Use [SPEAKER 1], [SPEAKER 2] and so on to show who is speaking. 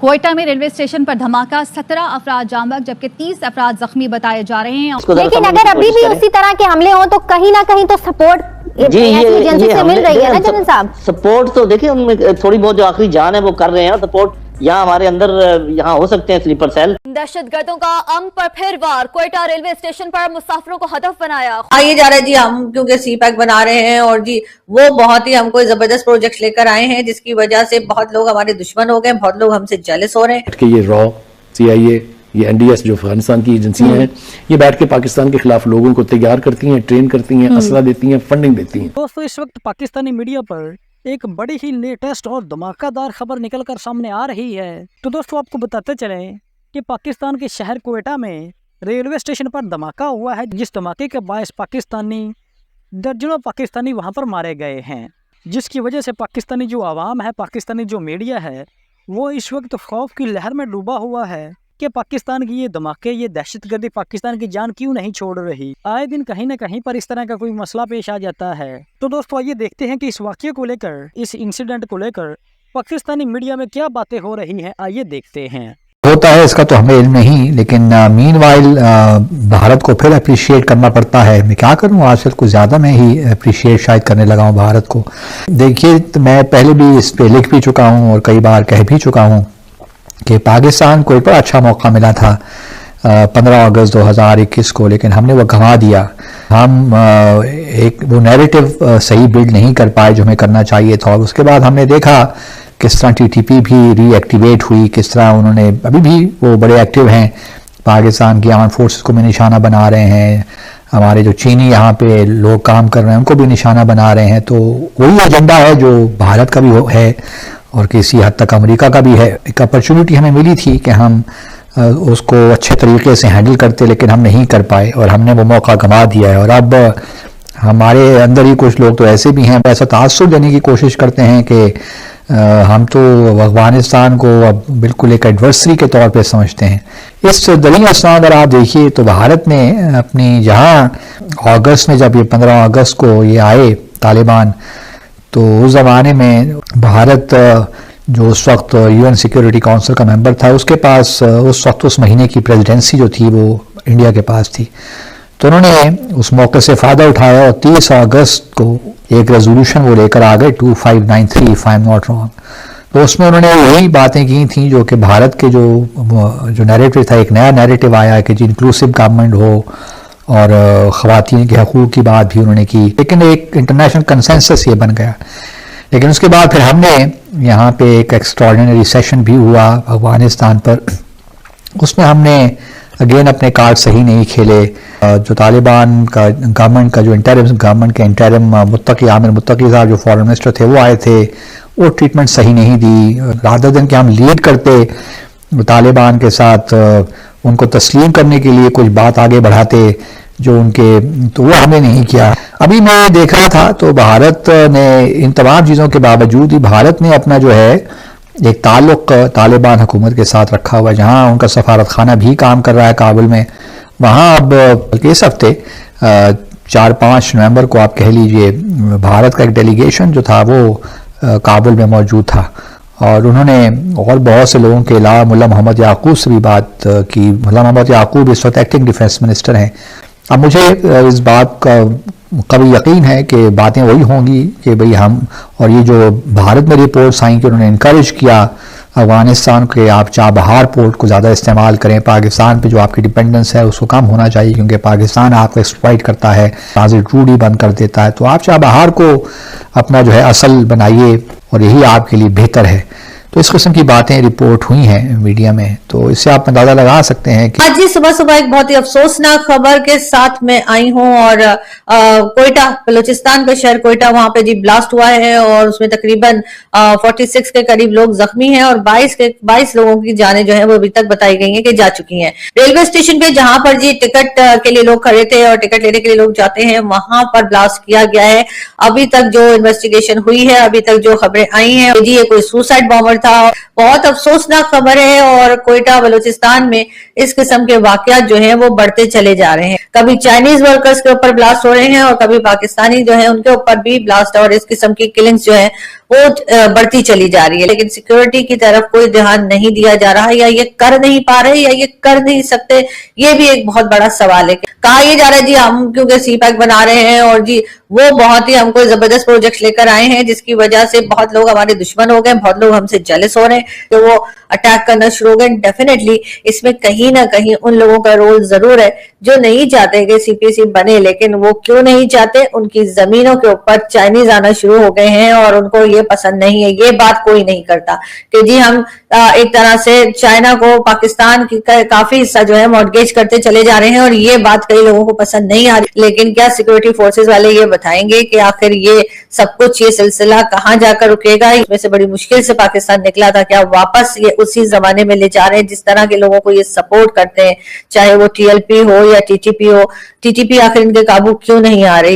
[SPEAKER 1] क्वेटा में railway station पर धमाका, 17 अफराद जामबख्श जबकि 30 अफराद जख्मी बताए जा रहे हैं।
[SPEAKER 2] लेकिन अगर अभी भी उसी तरह के हमले हों तो कहीं ना कहीं तो सपोर्ट एजेंसी से मिल रही है ना जनरल साहब।
[SPEAKER 3] सपोर्ट तो देखिए हम थोड़ी बहुत जो आखिरी जान है वो कर रहे हैं, सपोर्ट यहाँ हमारे अंदर यहाँ हो सकते हैं स्लीपर सेल।
[SPEAKER 4] दहशतगर्दों का अम पर फिर वार, क्वेटा रेलवे स्टेशन पर मुसाफिरों को हदफ बनाया।
[SPEAKER 5] आइए जा रहे जी, हम क्योंकि सी पैक बना रहे हैं और जी वो बहुत ही हमको जबरदस्त प्रोजेक्ट लेकर आए हैं जिसकी वजह से बहुत लोग हमारे दुश्मन हो गए, बहुत लोग हमसे जेलस हो रहे हैं।
[SPEAKER 6] ये रॉ CIA ये NDS जो अफगानिस्तान की एजेंसियां हैं, ये बैठ के पाकिस्तान के खिलाफ लोगों को तैयार करती हैं, ट्रेन करती हैं, असला देती हैं, फंडिंग देती हैं।
[SPEAKER 7] दोस्तों इस वक्त पाकिस्तानी मीडिया पर एक बड़ी ही लेटेस्ट और धमाकेदार खबर निकलकर सामने आ रही है। तो दोस्तों आपको बताते चलें कि पाकिस्तान के शहर क्वेटा में रेलवे स्टेशन पर धमाका हुआ है, जिस धमाके के बायस दर्जनों पाकिस्तानी वहां पर मारे गए हैं, जिसकी वजह से पाकिस्तानी जो आवाम है, पाकिस्तानी जो मीडिया है, वो इस वक्त खौफ की लहर में डूबा हुआ है कि पाकिस्तान की ये धमाके, ये दहशतगर्दी पाकिस्तान की जान क्यों नहीं छोड़ रही। आए दिन कहीं ना कहीं पर इस तरह का कोई मसला पेश आ जाता है। तो दोस्तों आइए देखते हैं कि इस वाक़ये को लेकर, इस इंसिडेंट को लेकर पाकिस्तानी मीडिया में क्या बातें हो रही हैं। आइए देखते हैं।
[SPEAKER 8] होता है इसका तो हमें इल्म नहीं, लेकिन मीनवाइल भारत को फिर अप्रिशिएट करना पड़ता है। मैं क्या करूं, आजकल कुछ ज़्यादा मैं ही अप्रिशिएट शायद करने लगा हूं भारत को। देखिए तो मैं पहले भी इस पे लिख भी चुका हूं और कई बार कह भी चुका हूं कि पाकिस्तान को एक बड़ा अच्छा मौका मिला था 15 अगस्त 2021 को, लेकिन हमने वो गंवा दिया। हम एक वो नैरेटिव सही बिल्ड नहीं कर पाए जो हमें करना चाहिए था। और उसके बाद हमने देखा किस तरह TTP भी रीएक्टिवेट हुई, किस तरह उन्होंने, अभी भी वो बड़े एक्टिव हैं, पाकिस्तान की आर्म फोर्सेस को भी निशाना बना रहे हैं। हमारे जो चीनी यहाँ पे लोग काम कर रहे हैं उनको भी निशाना बना रहे हैं। तो वही एजेंडा है जो भारत का भी है और किसी हद तक अमेरिका का भी है। एक अपॉर्चुनिटी हमें मिली थी कि हम उसको अच्छे तरीके से हैंडल करते, लेकिन हम नहीं कर पाए और हमने वो मौका गंवा दिया है। और अब हमारे अंदर ही कुछ लोग तो ऐसे भी हैं, ऐसा तासुर देने की कोशिश करते हैं कि हम तो अफगानिस्तान को अब बिल्कुल एक एडवर्सरी के तौर पे समझते हैं। इस दलील असना अगर आप देखिए तो भारत ने अपनी, जहाँ अगस्त में जब ये 15 अगस्त को ये आए तालिबान, तो उस ज़माने में भारत जो उस वक्त UN सिक्योरिटी काउंसिल का मेंबर था, उसके पास उस वक्त उस महीने की प्रेसिडेंसी जो थी वो इंडिया के पास थी। तो उन्होंने उस मौके से फ़ायदा उठाया और 30 अगस्त को एक रेजोल्यूशन वो लेकर आ गए 2593 if I am not wrong. तो उसमें उन्होंने वही बातें की थी जो कि भारत के जो नैरेटिव था, एक नया नैरेटिव आया कि जो इंक्लूसिव गवर्नमेंट हो और ख़वातीन के हकूक़ की बात भी उन्होंने की, लेकिन एक इंटरनेशनल कंसेंसस ये बन गया। लेकिन उसके बाद फिर हमने यहाँ पे एक एक्स्ट्राऑर्डिनरी सेशन भी हुआ अफगानिस्तान पर, उसमें हमने अगेन अपने कार्ड सही नहीं खेले। जो तालिबान का गवर्नमेंट का जो इंटरिम मुत्तकी आमिर मुत्तकी साहब जो फॉरेन मिनिस्टर थे वो आए थे, वो ट्रीटमेंट सही नहीं दी। रादर देन कि हम लीड करते तालिबान के साथ, उनको तस्लीम करने के लिए कुछ बात आगे बढ़ाते जो उनके, तो वो हमने नहीं किया। अभी मैं देख रहा था तो भारत ने इन तमाम चीज़ों के बावजूद ही भारत ने अपना जो है एक ताल्लुक तालिबान हुकूमत के साथ रखा हुआ है, जहाँ उनका सफारत खाना भी काम कर रहा है काबुल में। वहाँ अब इस हफ्ते 4-5 नवंबर को आप कह लीजिए, भारत का एक डेलीगेशन जो था वो काबुल में मौजूद था और उन्होंने और बहुत से लोगों के अलावा मुल्ला मोहम्मद याकूब से भी बात की। मुल्ला मोहम्मद याकूब इस वक्त एक्टिंग डिफेंस मिनिस्टर हैं। अब मुझे इस बात का कभी यकीन है कि बातें वही होंगी कि भाई हम, और ये जो भारत में रिपोर्ट्स आई कि उन्होंने इनकरेज किया अफगानिस्तान के, आप चाबहार पोर्ट को ज़्यादा इस्तेमाल करें, पाकिस्तान पे जो आपकी डिपेंडेंस है उसको कम होना चाहिए क्योंकि पाकिस्तान आपको एक्सप्लॉइट करता है, ट्रांजिट रूट ही बंद कर देता है। तो आप चाबहार को अपना जो है असल बनाइए और यही आपके लिए बेहतर है। तो इस किस्म की बातें रिपोर्ट हुई हैं मीडिया में, तो इससे आप अंदाजा लगा सकते हैं कि
[SPEAKER 5] आज ही सुबह एक बहुत ही अफसोसनाक खबर के साथ मैं आई हूं और कोयटा, बलूचिस्तान का शहर कोयटा, वहां पे जी ब्लास्ट हुआ है और उसमें तकरीबन 46 के करीब लोग जख्मी हैं और 22 लोगों की जानें जो है वो अभी तक बताई गई हैं कि जा चुकी हैं। रेलवे स्टेशन पे जहां पर जी टिकट के लिए लोग खड़े थे और टिकट लेने के लिए लोग जाते हैं, वहां पर ब्लास्ट किया गया है। अभी तक जो इन्वेस्टिगेशन हुई है, अभी तक जो खबरें आई हैं जी, ये कोई सुसाइड बॉम्बर था। बहुत अफसोसनाक खबर है और कोयटा बलूचिस्तान में इस किस्म के वाकयात जो हैं वो बढ़ते चले जा रहे हैं। कभी चाइनीज वर्कर्स के ऊपर ब्लास्ट हो रहे हैं और कभी पाकिस्तानी जो है उनके ऊपर भी ब्लास्ट और इस किस्म की किलिंग्स जो है वो बढ़ती चली जा रही है, लेकिन सिक्योरिटी की तरफ कोई ध्यान नहीं दिया जा रहा, या ये कर नहीं पा रहे या ये कर नहीं सकते, ये भी एक बहुत बड़ा सवाल है। कहा यह जा रहा है जी हम क्योंकि सी पैक बना रहे हैं और जी वो बहुत ही हमको जबरदस्त प्रोजेक्ट लेकर आए हैं जिसकी वजह से बहुत लोग हमारे दुश्मन हो गए, बहुत लोग हमसे जेलस हो रहे हैं, तो वो अटैक करना शुरू हो गए। डेफिनेटली इसमें कहीं ना कहीं उन लोगों का रोल जरूर है जो नहीं चाहते कि सीपीसी बने, लेकिन वो क्यों नहीं चाहते, उनकी जमीनों के ऊपर चाइनीज आना शुरू हो गए हैं और उनको ये पसंद नहीं है। ये बात कोई नहीं करता कि जी हम एक तरह से चाइना को पाकिस्तान की काफी हिस्सा जो है मॉर्गेज करते चले जा रहे हैं, और ये बात कई लोगों को पसंद नहीं आ रही। लेकिन क्या सिक्योरिटी फोर्सेस वाले ये बताएंगे कि आखिर ये सब कुछ, ये सिलसिला कहाँ जाकर रुकेगा? इसमें से बड़ी मुश्किल से पाकिस्तान निकला था, क्या वापस ये उसी जमाने में ले जा रहे हैं जिस तरह के लोगों को ये सपोर्ट करते हैं, चाहे वो टीएलपी हो या टीटीपी हो? टीटीपी आखिर इनके काबू क्यों नहीं आ रही?